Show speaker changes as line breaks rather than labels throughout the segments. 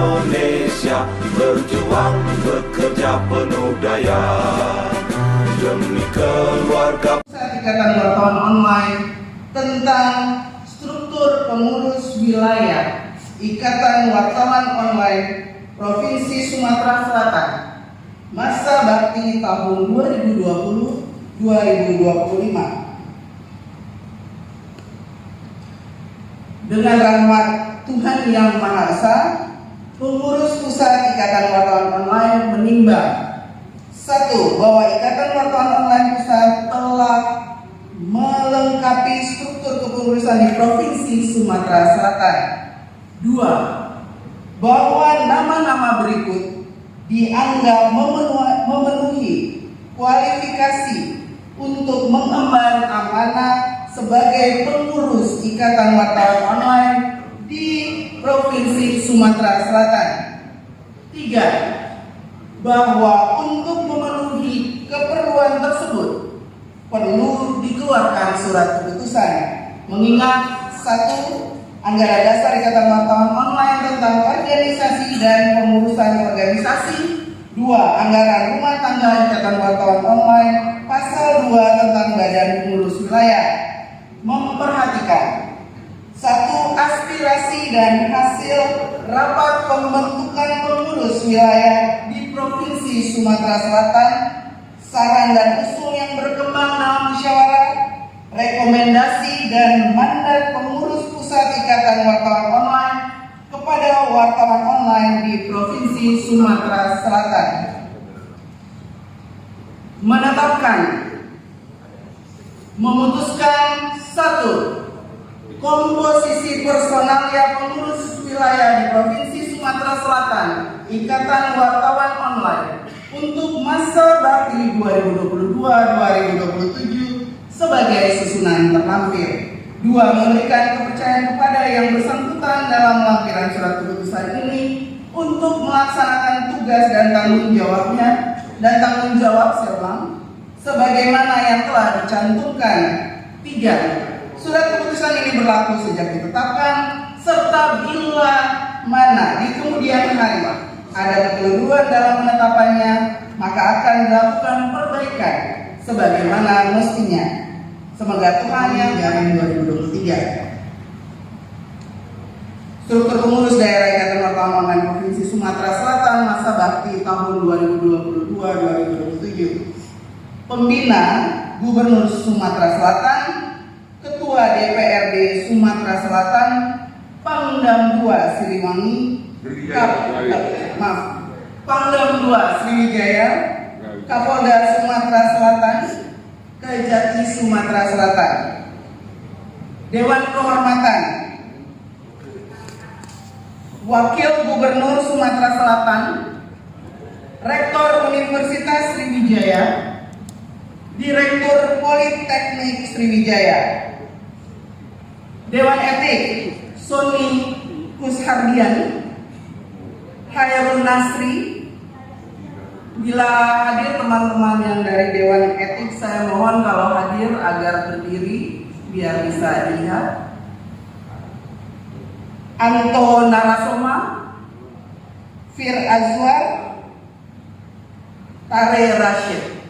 Indonesia, berjuang bekerja penuh daya demi keluarga.
Ikatan Wartawan Online tentang struktur pengurus wilayah Ikatan Wartawan Online Provinsi Sumatera Selatan masa bakti tahun 2020-2025. Dengan rahmat Tuhan Yang Maha Esa, pengurus pusat Ikatan Wartawan Online menimbang: 1. Bahwa Ikatan Wartawan Online Pusat telah melengkapi struktur kepengurusan di Provinsi Sumatera Selatan. 2. Bahwa nama-nama berikut dianggap memenuhi kualifikasi untuk mengemban amanah sebagai pengurus Ikatan Wartawan Online di Provinsi Sumatera Selatan. 3. Bahwa untuk memenuhi keperluan tersebut perlu dikeluarkan surat keputusan, mengingat 1. Anggaran dasar Ikatan Wartawan Online tentang organisasi dan pengurusan organisasi. 2. Anggaran rumah tangga Ikatan Wartawan Online pasal 2 tentang badan pengurus wilayah memperhatikan: 1. Aspirasi dan hasil rapat pembentukan pengurus wilayah di Provinsi Sumatera Selatan, saran dan usul yang berkembang dalam musyawarah, rekomendasi dan mandat pengurus pusat Ikatan Wartawan Online kepada wartawan online di Provinsi Sumatera Selatan. Menetapkan, memutuskan: 1. Komposisi personalia pengurus wilayah di Provinsi Sumatera Selatan Ikatan Wartawan Online untuk masa bakti 2022-2027 sebagai susunan terlampir. 2. Memberikan kepercayaan kepada yang bersangkutan dalam lampiran surat keputusan ini untuk melaksanakan tugas dan tanggung jawab sebagaimana yang telah dicantumkan. 3. Surat keputusan ini berlaku sejak ditetapkan, serta bila mana di kemudian hari ada kekeliruan dalam penetapannya, maka akan dilakukan perbaikan sebagaimana mestinya. Semoga Tuhan yang jamin 2023. Struktur pengurus daerah Ikatan Wartawan Online Provinsi Sumatera Selatan masa bakti tahun 2022-2027. Pembina Gubernur Sumatera Selatan, Ketua DPRD Sumatera Selatan, Pangdam 2 Siliwangi, Pangdam 2 Sriwijaya, Kapolda Sumatera Selatan, Kejati Sumatera Selatan. Dewan Kehormatan Wakil Gubernur Sumatera Selatan, Rektor Universitas Sriwijaya, Direktur Politeknik Sriwijaya. Dewan Etik Sony Kushardian, Hairun Nasri. Bila hadir teman-teman yang dari Dewan Etik, saya mohon kalau hadir agar berdiri biar bisa dilihat. Anto Narasoma, Fir Azwar, Tare Rashid.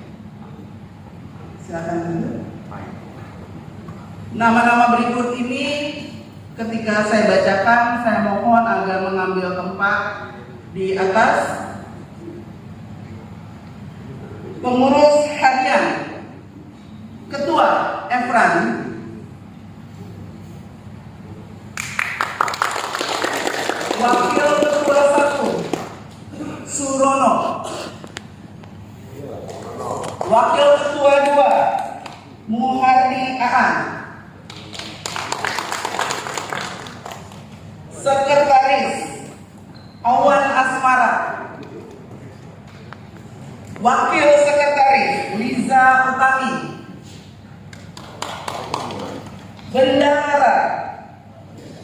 Silakan dulu. Nama-nama berikut ini ketika saya bacakan, saya mohon agar mengambil tempat di atas. Pengurus harian Ketua Efran, Wakil Ketua 1 Surono, Wakil Ketua 2 Muhardi Aan, Sekretaris Awan Asmara, Wakil Sekretaris Liza Utami, Bendahara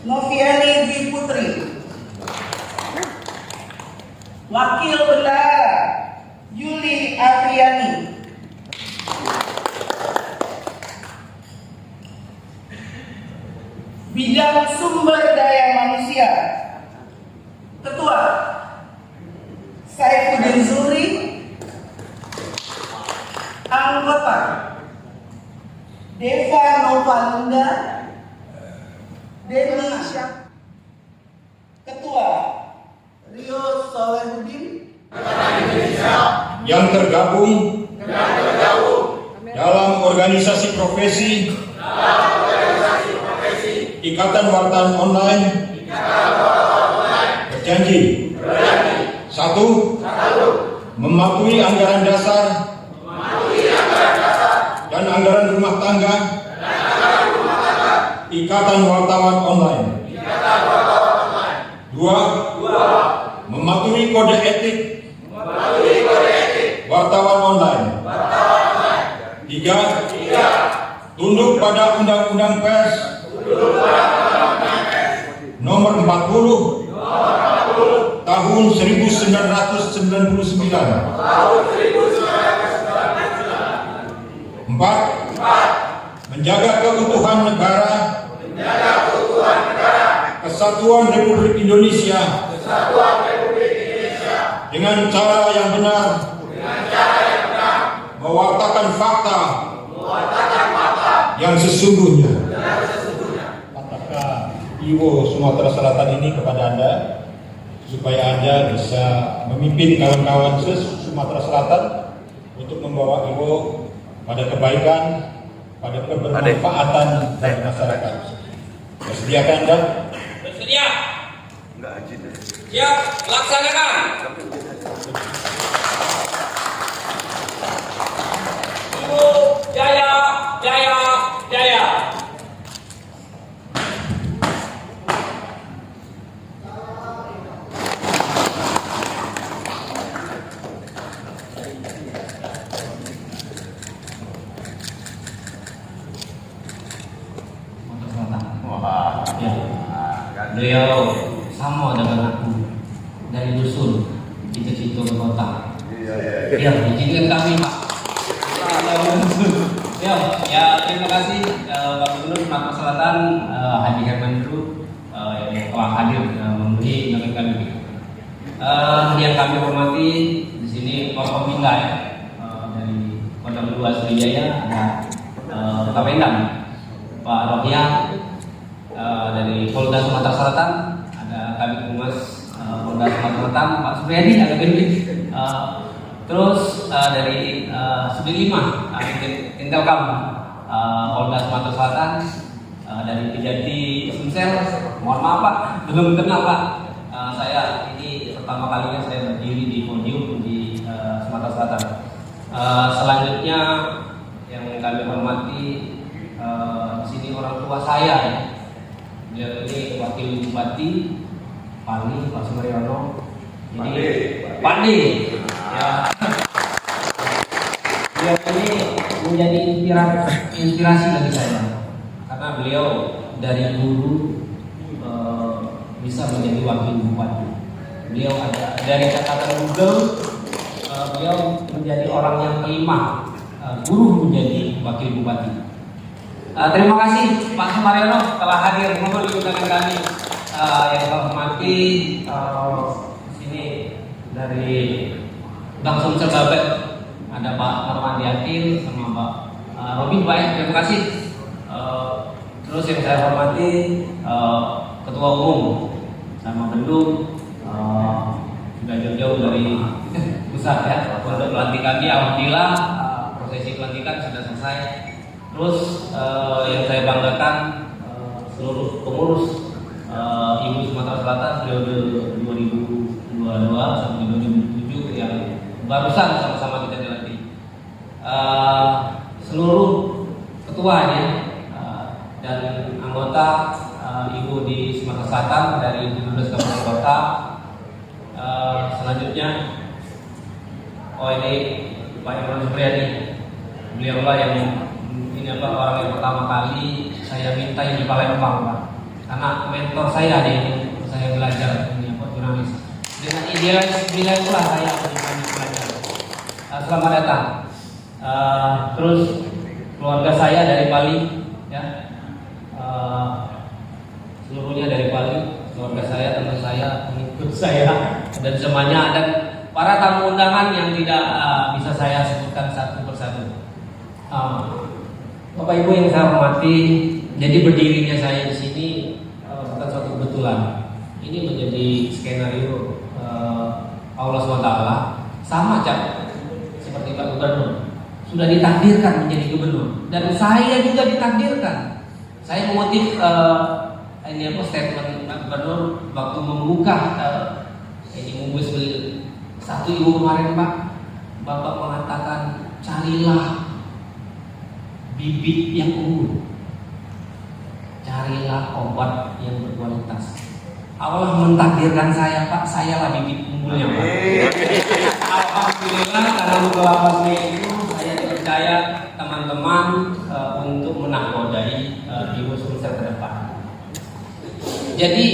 Noviani Dwi Putri, Wakil Bendahara Yuli Afriani, Bidang Sumber Daya Manusia Ketua Azin Zuri, anggota Deva Novalinda, Denny Syak, Ketua Rio Solehudin,
yang tergabung dalam organisasi profesi Ikatan Wartawan Online berjanji: 1. Mematuhi anggaran dasar dan anggaran rumah tangga Ikatan Wartawan Online. 2. Mematuhi kode etik wartawan online. 3. Tunduk pada Undang-Undang Pers Nomor 40 Tahun 1999. 4. Menjaga keutuhan negara, Kesatuan Republik Indonesia dengan cara yang benar, mewartakan fakta yang sesungguhnya. Katakan Iwo Sumatera Selatan ini kepada Anda, supaya Anda bisa memimpin kawan-kawan Sumatera Selatan untuk membawa Iwo pada kebaikan, pada kebermanfaatan dari masyarakat. Bersediakah Anda?
Bersedia? Siap, laksanakan. Ibu Jaya, Jaya, Jaya.
Beliau sama dengan aku dari dusun Cito-Cito ke kota. Ya, izinkan kami Pak. Ya, terima kasih Pak Gubernur Sumatera Selatan Haji Herman Dulu yang telah hadir memberi dengan kami. Yang kami hormati di sini Pak Pemina dari Kota Kedua Sriwijaya, ada Kapendam Pak Rohia dari Polda Sumatera Selatan, ada Kabid Humas Polda Sumatera Selatan Pak Supriyadi, ada Gendik, terus dari Sudin 5 Intelkam Polda Sumatera Selatan, dari Kejati Sumsel. Mohon maaf Pak, belum kenal Pak. Saya ini pertama kalinya saya berdiri di podium di Sumatera Selatan. Selanjutnya yang kami hormati di sini orang tua saya. Beliau ini Wakil Bupati Pandi, Pak Sumaryono. Ini Pandi. Ya. Beliau ini menjadi inspirasi bagi saya karena beliau dari guru bisa menjadi wakil bupati. Beliau ada dari catatan Google, beliau menjadi orang yang kelima guru menjadi wakil bupati. Terima kasih Pak Sumaryono telah hadir memberi undangan kami. Yang saya hormati sini dari Bang Sumsel Babet ada Pak Marwandi Akil sama Pak Robin Baik. Terima kasih. Terus yang saya hormati Ketua Umum sama Bendung sudah jauh-jauh dari pusat ya untuk pelantikan kami. Alhamdulillah prosesi pelantikan sudah selesai. Terus yang saya banggakan seluruh pengurus Ibu Sumatera Selatan periode 2022 sampai 2007 yang barusan sama-sama kita dilatih. Seluruh ketuanya dan anggota Ibu di Sumatera Selatan dari 17 kabupaten kota. Selanjutnya, ini Pak Imran Supriyadi, beliaulah yang orang yang pertama kali saya minta di Palembang Pak, karena mentor saya nih, saya belajar ini jurnalis. Dengan idealis itulah saya belajar. Selamat datang. Terus keluarga saya dari Bali, ya, seluruhnya dari Bali, keluarga saya, teman saya, pengikut saya, dan semuanya, dan para tamu undangan yang tidak bisa saya sebutkan satu persatu. Bapak Ibu yang saya hormati, jadi berdirinya saya di sini bukan suatu kebetulan. Ini menjadi skenario Allah SWT, sama seperti Pak Gubernur, sudah ditakdirkan menjadi gubernur, dan saya juga ditakdirkan. Saya mengutip statement Pak Gubernur waktu membuka ini Mumbus 1 Ibu kemarin, Pak. Bapak mengatakan carilah bibit yang unggul, carilah obat yang berkualitas. Allah mentakdirkan saya, Pak, saya lah bibit unggulnya, Pak. Alhamdulillah, karena beberapa itu saya dipercaya teman-teman untuk menakodai Ibu Sumsel ke depan. Jadi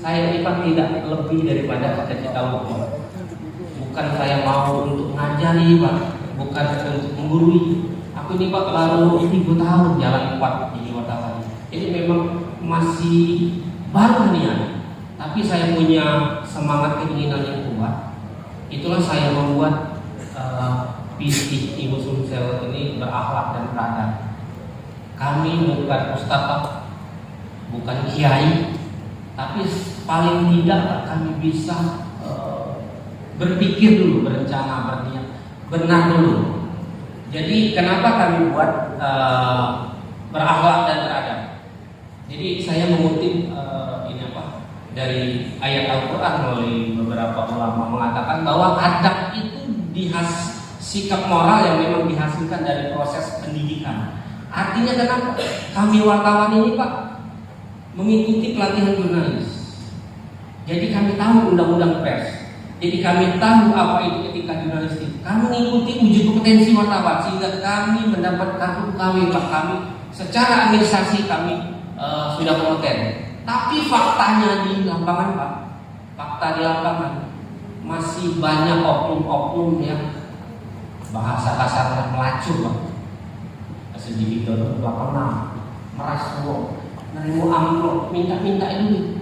saya ini Pak tidak lebih daripada cita-cita hukum. Bukan saya mau untuk ngajari, Pak, bukan untuk menggurui. Aku ini Pak baru 3 tahun jalan 4 di wartawan. Jadi memang masih baru nih, tapi saya punya semangat keinginan yang kuat. Itulah saya membuat visi Ibu Sumsel ini berakhlak dan beradab. Kami bukan ustadz, bukan kiai, tapi paling tidak kami bisa berpikir dulu, berencana, berniat, benar dulu. Jadi kenapa kami buat berakhlak dan beradab? Jadi saya mengutip dari ayat Al-Quran melalui beberapa ulama mengatakan bahwa adab itu sikap moral yang memang dihasilkan dari proses pendidikan. Artinya kenapa? Kami wartawan ini Pak mengikuti pelatihan jurnalis. Jadi kami tahu undang-undang pers. Jadi kami tahu apa itu etika jurnalistik. Kami mengikuti uji kompetensi wartawan sehingga kami mendapatkan UKW Pak. Kami secara administrasi kami sudah kompeten. Tapi faktanya di lapangan Pak, fakta di lapangan masih banyak oknum-oknum yang bahasa kasarnya melacur Pak. Sejibito itu pernah meras uang, nerima amplop, minta duit.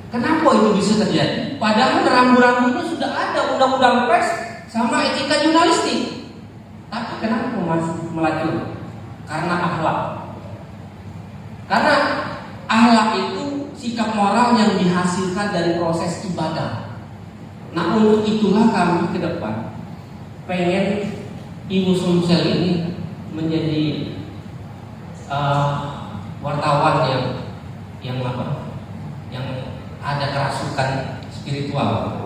Kenapa itu bisa terjadi? Padahal rambu-rambunya sudah ada undang-undang pers sama etika jurnalistik. Tapi kenapa masih melacur? Karena akhlak. Karena akhlak itu sikap moral yang dihasilkan dari proses ibadah. Nah, untuk itulah kami ke depan pengen Ibu Sumsel ini menjadi wartawan yang ada kerasukan spiritual.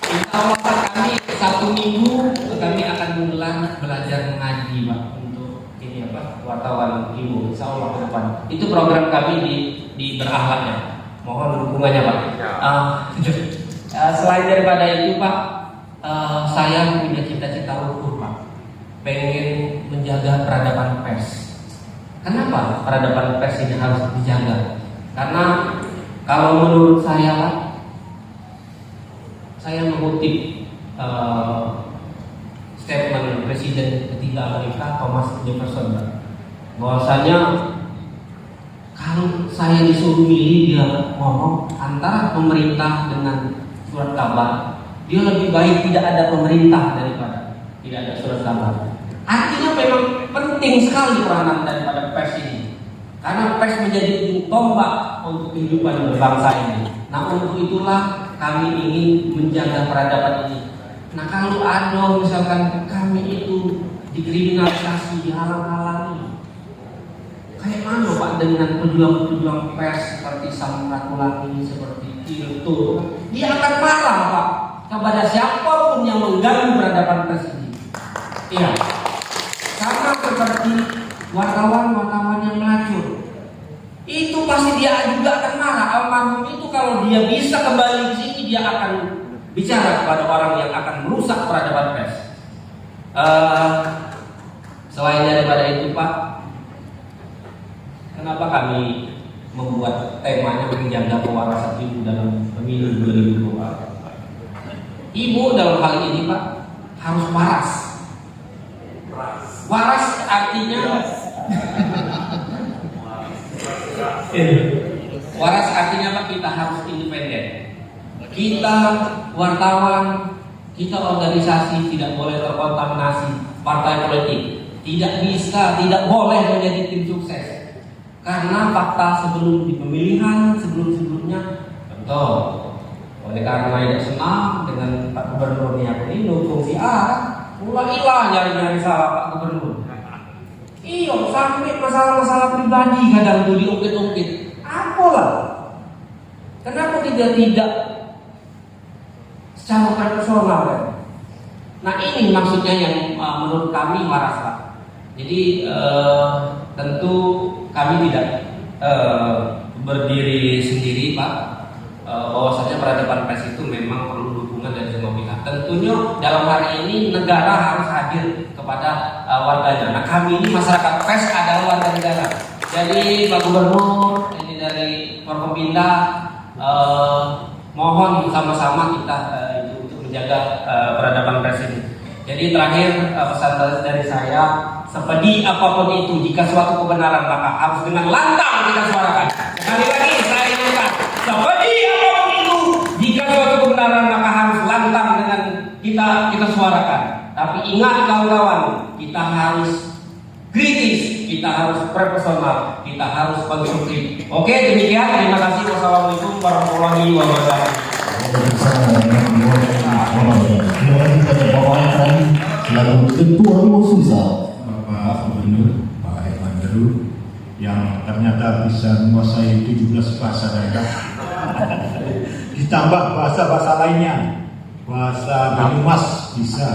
Insya Allah kami 1 minggu kami akan menggelar belajar mengaji Pak untuk ini wartawan Ibu. Insya Allah ke depan. Itu program kami di berakhlaknya. Mohon dukungannya Pak. Selain daripada itu Pak, saya punya cita-cita luhur Pak. Pengen menjaga peradaban pers. Kenapa peradaban pers ini harus dijaga? Karena kalau menurut saya Pak, saya mengutip statement Presiden ketiga Amerika Thomas Jefferson Pak, bahwasanya kalau saya disuruh milih, dia ngomong antara pemerintah dengan surat kabar, dia lebih baik tidak ada pemerintah daripada tidak ada surat kabar. Artinya memang penting sekali peranan daripada pers ini, karena pers menjadi ujung tombak untuk kehidupan berbangsa ini. Nah, untuk itulah kami ingin menjaga peradaban ini. Nah, kalau ada misalkan kami itu dikriminalisasi, dihalang-halangi, kayak mana Pak dengan pejuang-pejuang pers seperti Sam Ratulangi, seperti Tirto? Dia akan marah Pak kepada siapapun yang mengganggu peradaban pers ini. Iya. Sama seperti wartawan-wartawan yang melacur, itu pasti dia juga akan marah. Almarhum itu kalau dia bisa kembali ke sini, dia akan bicara kepada orang yang akan merusak peradaban pers. Selain daripada itu Pak, kenapa kami membuat temanya menjaga pewarasan ibu dalam pemilu 2024? Ibu dalam hal ini Pak harus waras. Waras artinya Waras artinya apa? Kita harus independen. Kita wartawan, kita organisasi tidak boleh terkontaminasi partai politik. Tidak bisa, tidak boleh menjadi tim sukses. Karena fakta sebelum di pemilihan, sebelum-sebelumnya, betul. Oleh karena tidak senang dengan Pak Gubernur yang ini fungsi A, ulah-ilah nyari-nyari salah Pak Gubernur. Iya, sampai masalah-masalah pribadi kadang tuh diungkit-ungkit. Apalah? Kenapa tidak secara personal ya? Nah ini maksudnya yang menurut kami waras Pak. Jadi tentu kami tidak berdiri sendiri Pak. Bahwasanya peradaban pers itu memang perlu dukungan dari semua pihak. Tentunya dalam hari ini negara harus hadir kepada warganya. Nah kami ini masyarakat pers adalah warga negara. Jadi Pak Gubernur ini dari Forkompinda mohon sama-sama kita untuk menjaga peradaban pers ini. Jadi terakhir pesan dari saya, sepedih apapun itu, jika suatu kebenaran maka harus dengan lantang kita suarakan. Sekali lagi saya ingatkan, sepedih apapun itu, jika suatu kebenaran maka harus lantang dengan kita suarakan. Tapi ingat kawan-kawan, kita harus kritis, kita harus profesional, kita harus konstruktif. Oke, demikian. Terima kasih. Wassalamualaikum warahmatullahi wabarakatuh.
Terima kasih kepada Bapak Efran selaku Ketua Iwosusa,
Bapak Gubernur, Pak Evan Deru, yang ternyata bisa menguasai 17 bahasa daerah. Ditambah bahasa-bahasa lainnya, bahasa Banyumas bisa,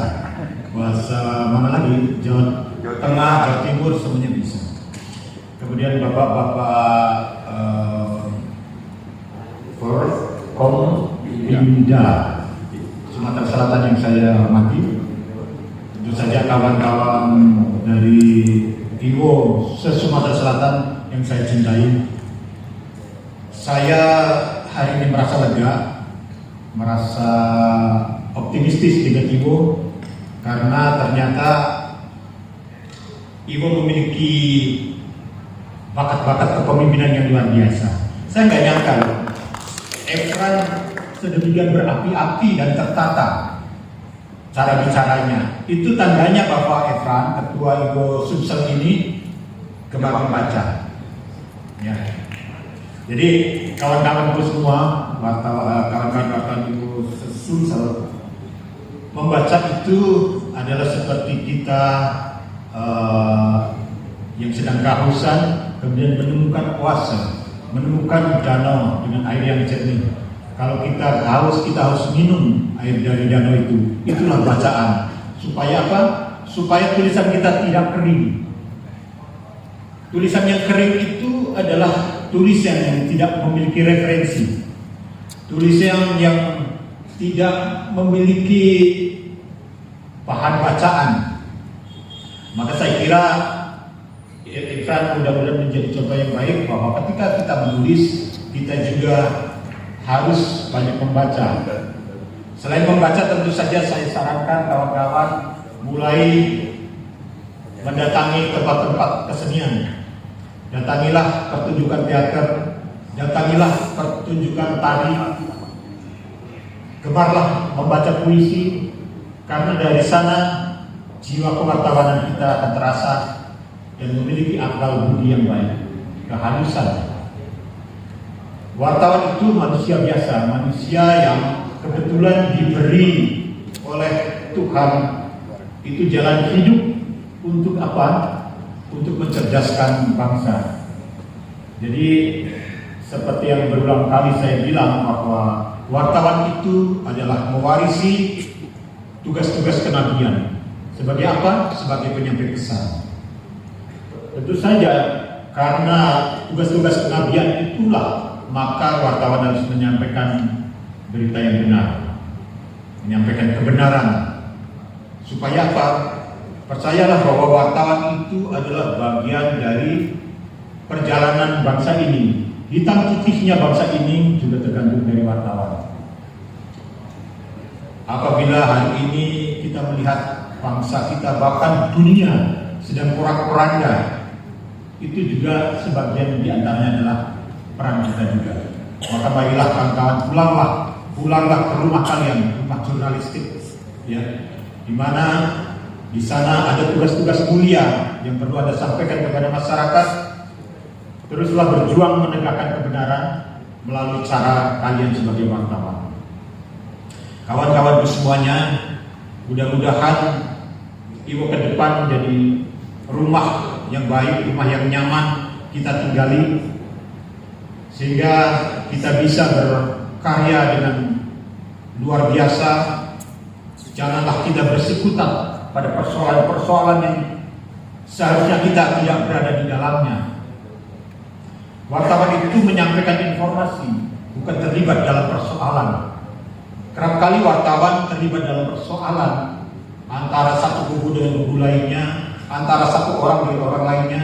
bahasa mana lagi, Jawa Tengah, Jawa Timur, semuanya bisa. Kemudian bapak-bapak Forkompinda Sumatera Selatan yang saya hormati, tentu saja kawan-kawan dari Iwo se-Sumatera Selatan yang saya cintai. Saya hari ini merasa lega, merasa optimistis dengan Iwo, karena ternyata Iwo memiliki bakat-bakat kepemimpinan yang luar biasa. Saya nggak nyangka Efran sedemikian berapi-api dan tertata cara bicaranya. Itu tandanya bahwa Efran, Ketua Iwo Sumsel ini gemar membaca. Ya. Jadi kawan-kawanku semua, kawan-kawan Iwo Sumsel, membaca itu adalah seperti kita yang sedang kehausan, kemudian menemukan oase, menemukan danau dengan air yang jernih. Kalau kita haus, kita harus minum air dari danau itu. Itulah bacaan. Supaya apa? Supaya tulisan kita tidak kering. Tulisan yang kering itu adalah tulisan yang tidak memiliki referensi. Tulisan yang tidak memiliki bahan bacaan. Maka saya kira Efran mudah-mudahan menjadi contoh yang baik bahwa ketika kita menulis, kita juga harus banyak membaca. Selain membaca, tentu saja saya sarankan kawan-kawan mulai mendatangi tempat-tempat kesenian. Datangilah pertunjukan teater, datangilah pertunjukan tari, gemarlah membaca puisi, karena dari sana jiwa kewartawanan kita akan terasa dan memiliki akal budi yang baik, kehalusan. Wartawan itu manusia biasa, manusia yang kebetulan diberi oleh Tuhan itu jalan hidup untuk apa? Untuk mencerdaskan bangsa. Jadi seperti yang berulang kali saya bilang bahwa wartawan itu adalah mewarisi tugas-tugas kenabian. Sebagai apa? Sebagai penyampai pesan. Tentu saja karena tugas-tugas kenabian itulah maka wartawan harus menyampaikan berita yang benar, menyampaikan kebenaran. Supaya apa? Percayalah bahwa wartawan itu adalah bagian dari perjalanan bangsa ini. Hitam putihnya bangsa ini juga tergantung dari wartawan. Apabila hari ini kita melihat bangsa kita bahkan dunia sedang porak-poranda, itu juga sebagian diantaranya adalah peran kita juga. Maka baiklah kawan-kawan, pulanglah ke rumah kalian, rumah jurnalistik, ya, di mana di sana ada tugas-tugas mulia yang perlu Anda sampaikan kepada masyarakat. Teruslah berjuang menegakkan kebenaran melalui cara kalian sebagai wartawan. Kawan-kawanku semuanya, mudah-mudahan Iwo ke depan menjadi rumah yang baik, rumah yang nyaman kita tinggali, sehingga kita bisa berkarya dengan luar biasa. Janganlah kita bersekutat pada persoalan-persoalan yang seharusnya kita tidak berada di dalamnya. Wartawan itu menyampaikan informasi, bukan terlibat dalam persoalan. Kerap kali wartawan terlibat dalam persoalan antara satu kubu dengan kubu lainnya, antara satu orang dengan orang lainnya.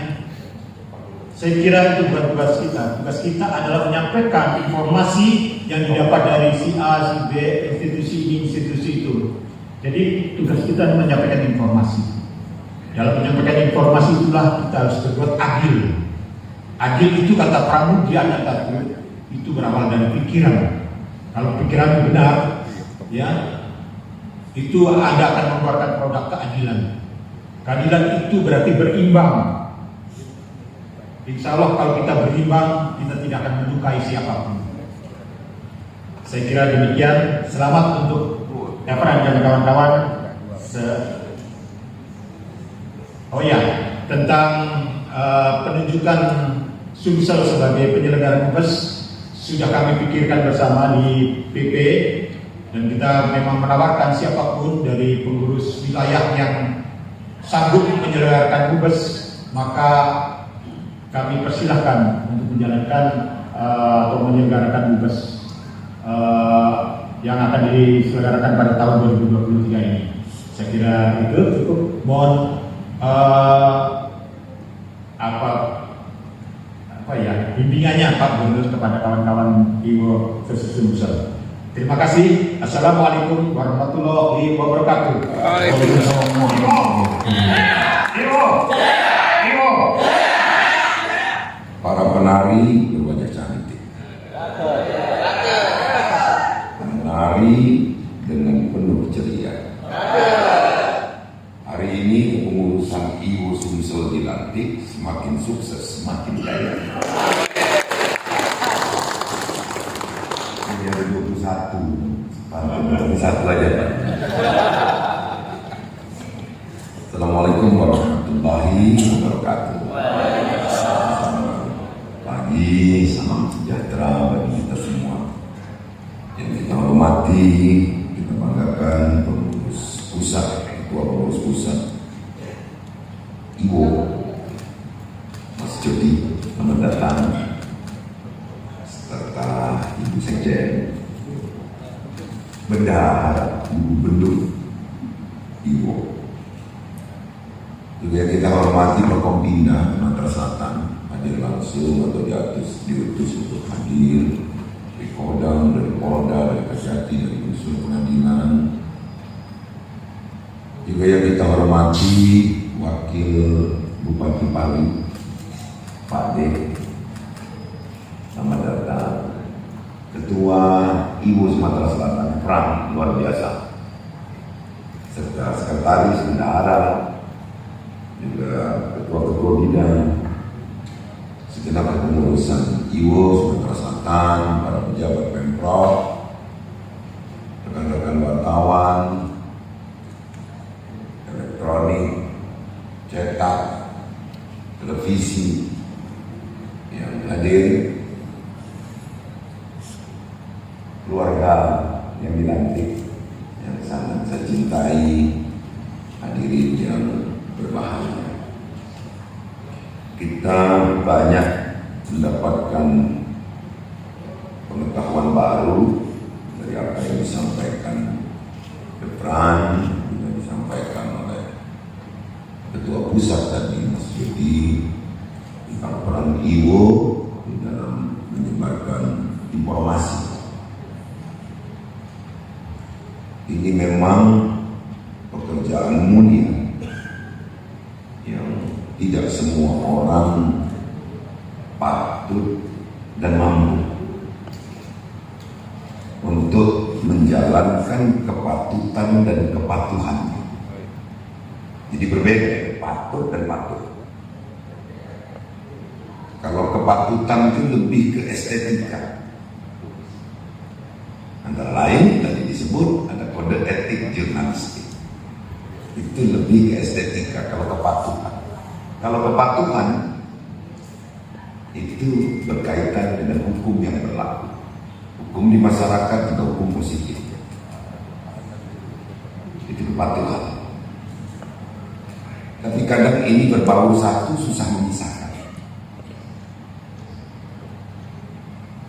Saya kira itu bukan tugas kita. Tugas kita adalah menyampaikan informasi yang didapat dari si A, si B, institusi ini, institusi itu. Jadi tugas kita menyampaikan informasi. Dalam menyampaikan informasi itulah kita harus berbuat adil. Adil itu kata Pramudia tadi, itu berawal dari pikiran. Kalau pikiran benar, ya, itu Anda akan mengeluarkan produk keadilan. Keadilan itu berarti berimbang. Insya Allah kalau kita berimbang, kita tidak akan menyukai siapapun. Saya kira demikian. Selamat untuk Efran dan kawan-kawan. Oh ya, tentang penunjukan Sumsel sebagai penyelenggara Mubes sudah kami pikirkan bersama di PP, dan kita memang menawarkan siapapun dari pengurus wilayah yang sanggup menyelenggarakan Mubes, maka kami persilahkan untuk menjalankan atau menyelenggarakan Mubes yang akan diselenggarakan pada tahun 2023 ini. Saya kira itu cukup. Mohon bimbingannya Pak Gubernur kepada kawan-kawan Iwo Sumsel. Terima kasih. Assalamualaikum warahmatullahi wabarakatuh.
Para penari berwajah cantik, menari dengan penuh ceria. Hari ini kepengurusan Iwo Sumsel dilantik, semakin sukses, semakin jaya. Ini ada 21 aja Pak. Assalamualaikum warahmatullahi wabarakatuh. Pagi, salam sejahtera bagi kita semua. Yang kita hormati, kita banggakan pengurus pusat, ketua pengurus pusat Iwo, Mas Jody, selamat datang, serta Ibu Sekjen, Bendahara, Ibu Benduk Iwo. Juga kita hormati Forkompinda Sumatera Selatan, hadir langsung atau diutus untuk hadir dari Kodam, dari Polda, dari Kejati, dari unsur pengadilan. Juga yang kita hormati Wakil Bupati Pali, Pak D, selamat datang. Ketua Iwo Sumatera Selatan, Pram, luar biasa, serta Sekretaris Bendahara, juga ketua-ketua bidang, segenap kepengurusan Iwo Sumatera Selatan, para pejabat Pemprov, rekan-rekan wartawan, elektronik, cetak, televisi yang hadir, keluarga yang dilantik, yang sangat saya cintai, hadirin yang berbahagia. Kita banyak mendapatkan pengetahuan baru dari apa yang disampaikan Efran, juga disampaikan oleh Ketua Pusat tadi, Mas Jody, tentang peran Iwo di dalam menyebarkan informasi. Ini memang pekerjaan mulia yang tidak semua orang patut dan mampu untuk menjalankan kepatutan dan kepatuhan. Jadi berbeda, patut dan patuh. Kalau kepatutan itu lebih ke estetika. Antara lain tadi disebut ada kode etik jurnalistik. Itu lebih ke estetika kalau kepatuhan. Kalau kepatuhan itu berkaitan dengan hukum yang berlaku. Hukum di masyarakat atau hukum positif. Itu kepatuhan. Tapi kadang ini berbau satu, susah memisahkan.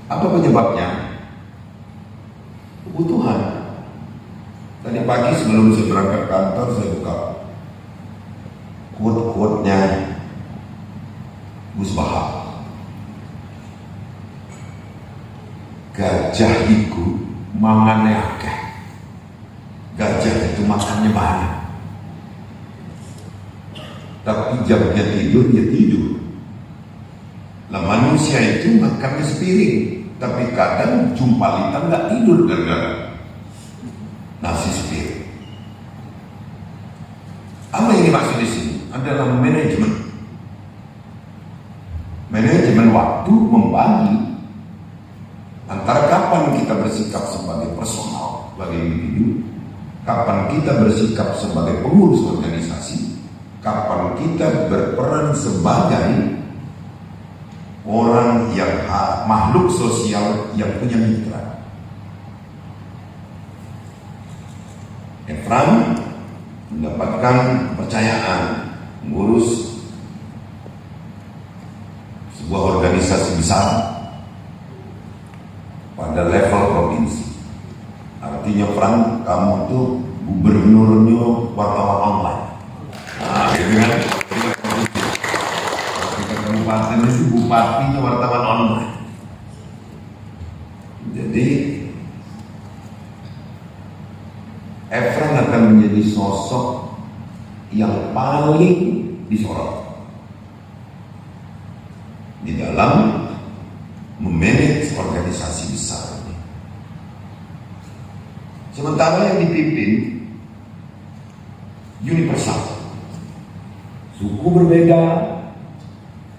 Apa penyebabnya? Kebutuhan. Tadi pagi sebelum saya berangkat kantor, saya buka quote-quote-nya Gus Bahar. Gajah itu mangannya akeh. Gajah itu makannya banyak. Tapi jamnya tidur, dia tidur. Lah manusia itu makannya sepiring. Tapi kadang jumpalitan nggak tidur gara-gara nasi sepiring. Apa yang dimaksud di sini? Adalah manajemen. Manajemen waktu membagi antara kapan kita bersikap sebagai personal, sebagai individu, kapan kita bersikap sebagai pengurus organisasi, kapan kita berperan sebagai orang yang makhluk sosial yang punya mitra. Efran mendapatkan kepercayaan mengurus sebuah organisasi besar pada level provinsi. Artinya Fran, kamu tuh gubernurnya wartawan online. Nah, gitu kan? Kabupaten itu bupatinya wartawan online. Jadi Efran akan menjadi sosok yang paling disorot di dalam memanage organisasi besar ini. Sementara yang dipimpin universal, suku berbeda,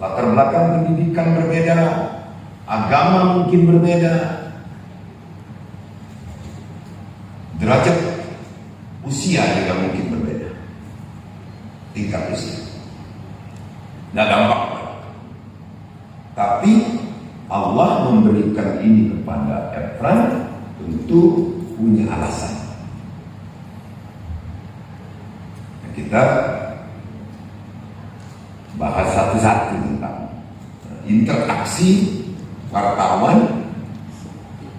latar belakang pendidikan berbeda, agama mungkin berbeda, derajat usia juga mungkin berbeda, tingkat usia. Nggak gampang. Tapi Allah memberikan ini kepada Efran tentu punya alasan. Kita bahas satu-satu tentang interaksi wartawan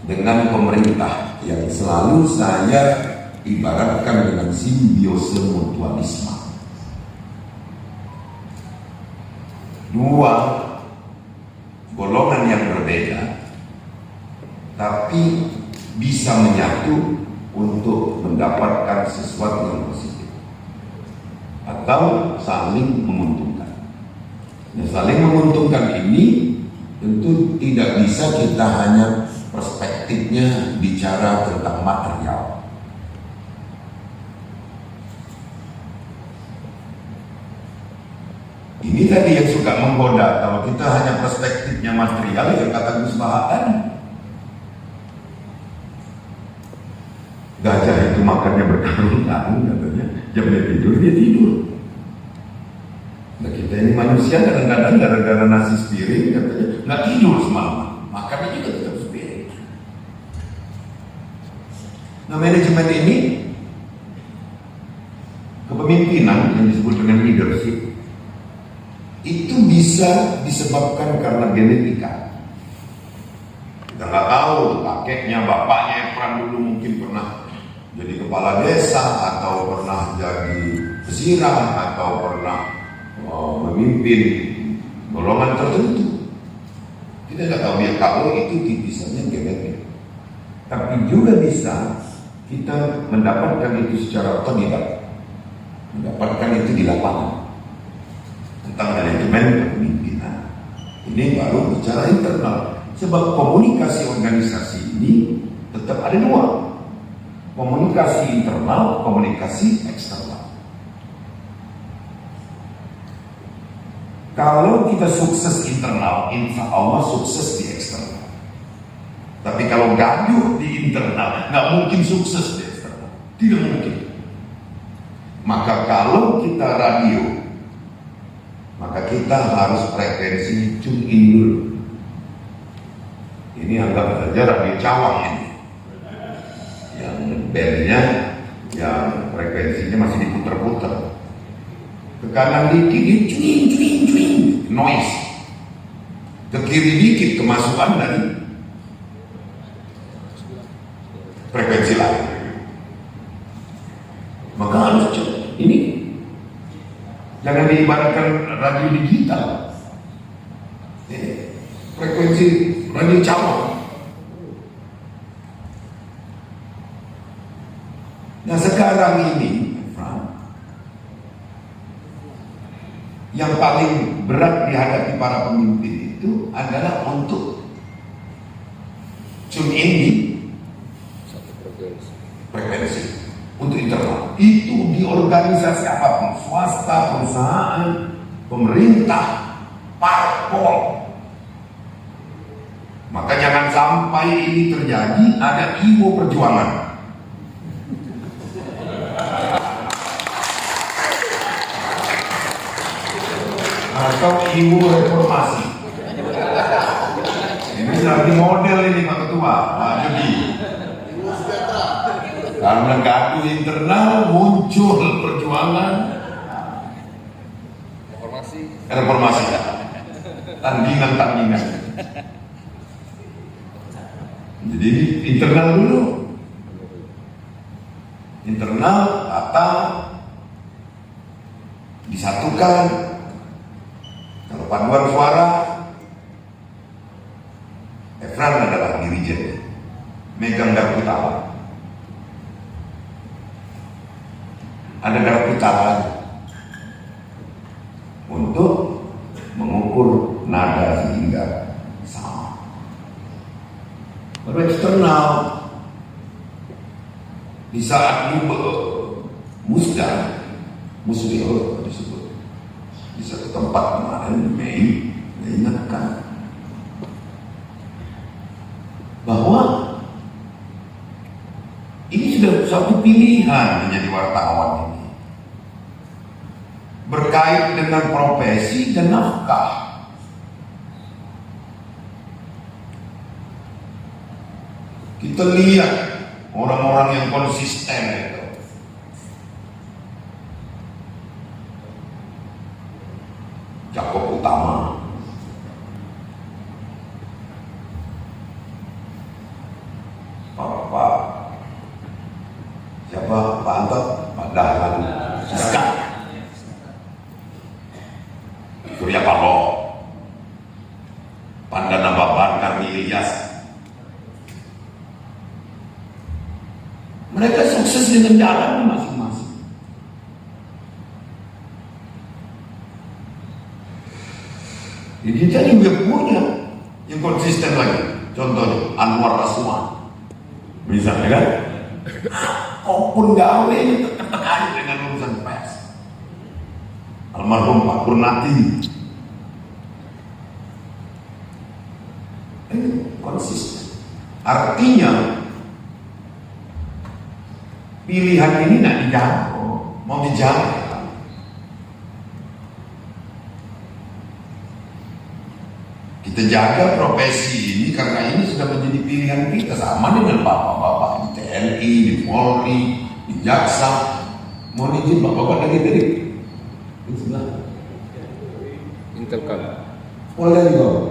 dengan pemerintah yang selalu saya ibaratkan dengan simbiose mutualisme. Dua golongan yang berbeda tapi bisa menyatu untuk mendapatkan sesuatu yang positif atau saling menguntungkan. Nah, saling menguntungkan ini tentu tidak bisa kita hanya perspektifnya bicara tentang material. Ini tadi yang suka menggoda. Kalau kita hanya perspektifnya material, yang kata Gus Bahar tadi, gajah itu makannya berkarung-karung katanya, jamnya tidur dia tidur. Nah, kita ini manusia kadang-kadang gara-gara nasi sepiring katanya nggak tidur semalam, makannya juga tetap sepiring. Nah, manajemen ini kepemimpinan yang disebut dengan leadership itu bisa disebabkan karena genetika. Kita nggak tahu kakeknya, bapaknya Efran dulu mungkin pernah jadi kepala desa atau pernah jadi pesirah atau pernah memimpin golongan tertentu. Kita nggak tahu dia kalau itu tipisannya genetik. Tapi juga bisa kita mendapatkan itu secara otodidak, mendapatkan itu di lapangan. Tentang manajemen kepemimpinan. Ini baru bicara internal. Sebab komunikasi organisasi ini tetap ada dua. Komunikasi internal, komunikasi eksternal. Kalau kita sukses internal, insya Allah sukses di eksternal. Tapi kalau gaduh di internal, nggak mungkin sukses di eksternal. Tidak mungkin. Maka kalau kita radio, maka kita harus frekuensi tune in dulu. Ini anggap saja radio Cawang ini, yang bandnya, yang frekuensinya masih diputar-putar. Ke kanan dikit dia cuing, noise. Ke kiri dikit kemasukan dari frekuensi lain. Maka harus ini jangan diibaratkan radio digital. Frekuensi radio Cawang. Nah sekarang ini yang paling berat dihadapi para pemimpin itu adalah untuk tune in di frekuensi untuk internal. Itu di organisasi apapun, swasta, perusahaan, pemerintah, parpol. Maka jangan sampai ini terjadi ada IMO perjuangan. Atau IMO reformasi. Ini lagi model ini Pak Ketua, Pak Jody. Karena gaduh internal muncul perjuangan reformasi. Tandingan. Jadi internal dulu. Internal kata disatukan. Kalau paduan suara, Efran adalah dirijen, megang garpu utara. Ada garpu utara untuk mengukur nada sehingga sama. Baru eksternal, di saat musda disebut di satu tempat kemarin Mei mengingatkan bahwa ini sudah satu pilihan menjadi wartawan ini berkait dengan profesi dan nafkah. Kita lihat orang-orang yang konsisten itu. Jakob Utama, Pak siapa Pak Anto, Pak Dahlan Siska, Surya Paloh, Pandana Baban, Karni Ilyas. Mereka sukses dengan jalan masing-masing. Jadi kita juga punya yang konsisten lagi. Contohnya Anwar Rasman, misalnya kan, apapun gawe ini tetap terkait dengan urusan pers. Almarhum Pak Purnati, ini konsisten. Artinya pilihan ini tidak dijangkau, mau dijaga. Kita jaga profesi ini karena ini sudah menjadi pilihan kita, sama dengan bapak-bapak di TNI, di Polri, di Jaksa. Mohon izin bapak-bapak lagi dari
Intelkam.
Oh dari bapak.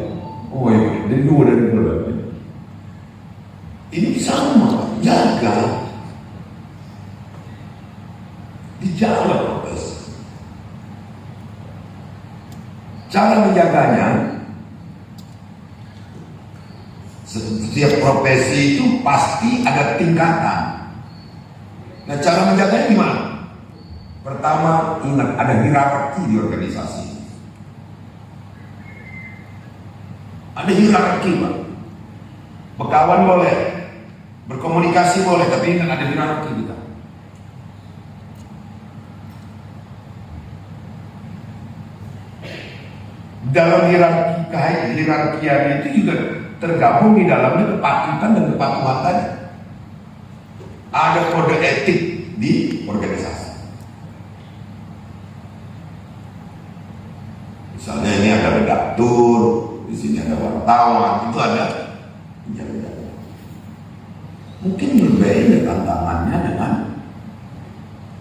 Oh iya, dari dua. Ini sama, jaga. Dijaga profesi. Cara menjaganya, setiap profesi itu pasti ada tingkatan. Nah, cara menjaganya gimana? Pertama, ingat ada hierarki di organisasi. Ada hierarki, Pak. berkawan boleh, berkomunikasi boleh, tapi ingat ada hierarki kita. Dalam hierarkian itu juga tergabung di dalamnya kepatutan dan kepatuhan. Ada kode etik di organisasi. Misalnya ini ada redaktur, di sini ada wartawan, itu ada penjaga. Mungkin berbeda tantangannya dengan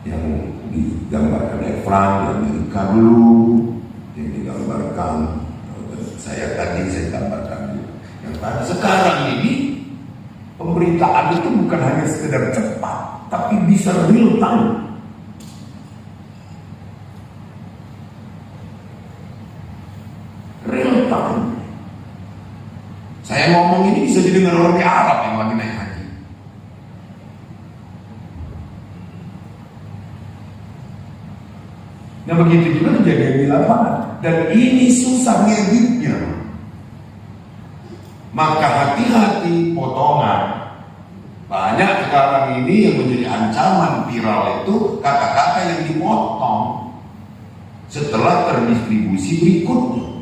yang digambarkan Efran di Amerika dulu, yang digambarkan saya gambarkan yang pada sekarang ini pemberitaan itu bukan hanya sekedar cepat, tapi bisa real time. Real time. Saya ngomong ini bisa didengar orang di Arab yang lagi naik haji. Nah begitu juga kejadian di lapangan, dan ini susah ngeditnya. Maka hati-hati potongan. Banyak sekarang ini yang menjadi ancaman viral itu kata-kata yang dipotong setelah terdistribusi berikutnya.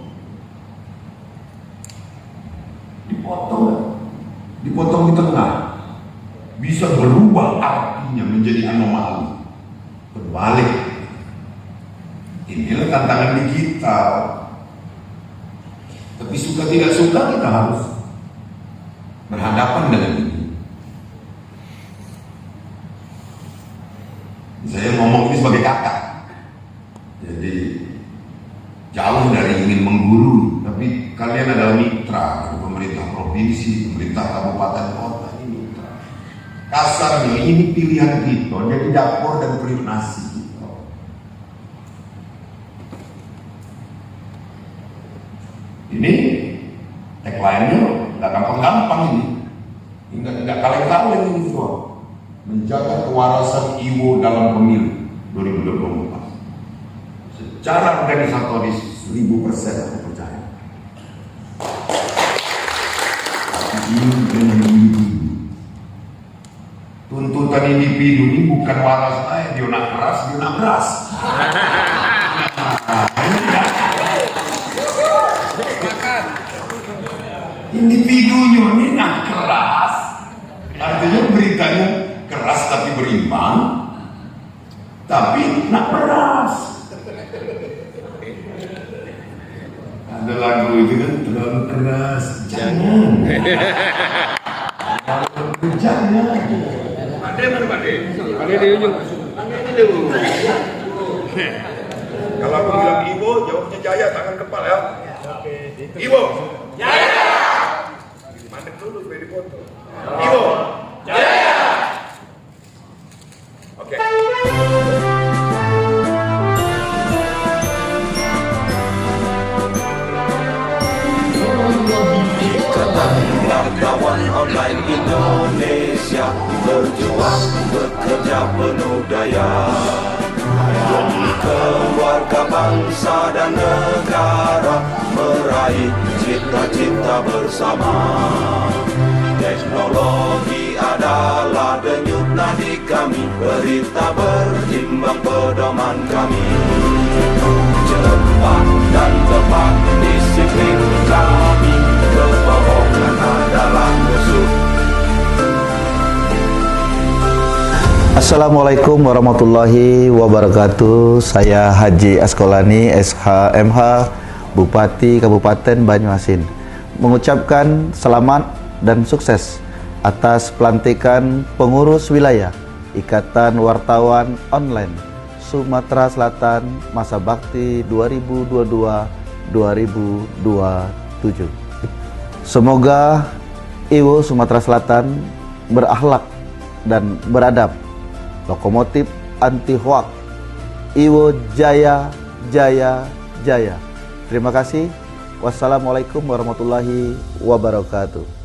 Dipotong di tengah, bisa berubah artinya menjadi anomali, berbalik. Inilah tantangan digital. Tapi suka tidak suka kita harus berhadapan dengan ini. Saya ngomong ini sebagai kakak, jadi jauh dari ingin menggurui, tapi kalian adalah mitra dari pemerintah provinsi, pemerintah kabupaten kota, ini mitra. Kasarnya ini pilihan kita, jadi dapur dan periuk nasi. Ini tagline-nya nggak gampang-gampang ini, nggak kaleng-kaleng ini semua. Menjaga kewarasan Iwo dalam pemilu 2024. Secara organisatoris 1000% aku percaya. Tapi ini dengan individu. Tuntutan individu ini bukan waras saya, dia nak keras, dia nak keras. Individunya ini nak keras, artinya beritanya keras tapi berimbang, tapi nak keras. Ada lagu itu kan, terlalu keras, jangan. Jangan.
Ade mana Pak De? Ade di ujung.
Kalau aku bilang Iwo, jawabnya Jaya, tangan kepala ya. Iwo.
Jaya.
Mandek dulu supaya dipoto. Iwo.
Jaya.
Oke.
Kawan online Indonesia berjuang bekerja penuh daya demi keluarga, bangsa dan negara, meraih cita-cita bersama. Teknologi adalah denyut nadi kami, berita berimbang pedoman kami. Cepat dan tepat disiplin kami, kebohongan adalah musuh.
Assalamualaikum warahmatullahi wabarakatuh. Saya Haji Askolani, SHMH, Bupati Kabupaten Banyuasin, mengucapkan selamat dan sukses atas pelantikan pengurus wilayah Ikatan Wartawan Online Sumatera Selatan masa bakti 2022-2027. Semoga Iwo Sumatera Selatan berakhlak dan beradab, lokomotif anti hoak. Iwo Jaya, Jaya, Jaya. Terima kasih. Wassalamualaikum warahmatullahi wabarakatuh.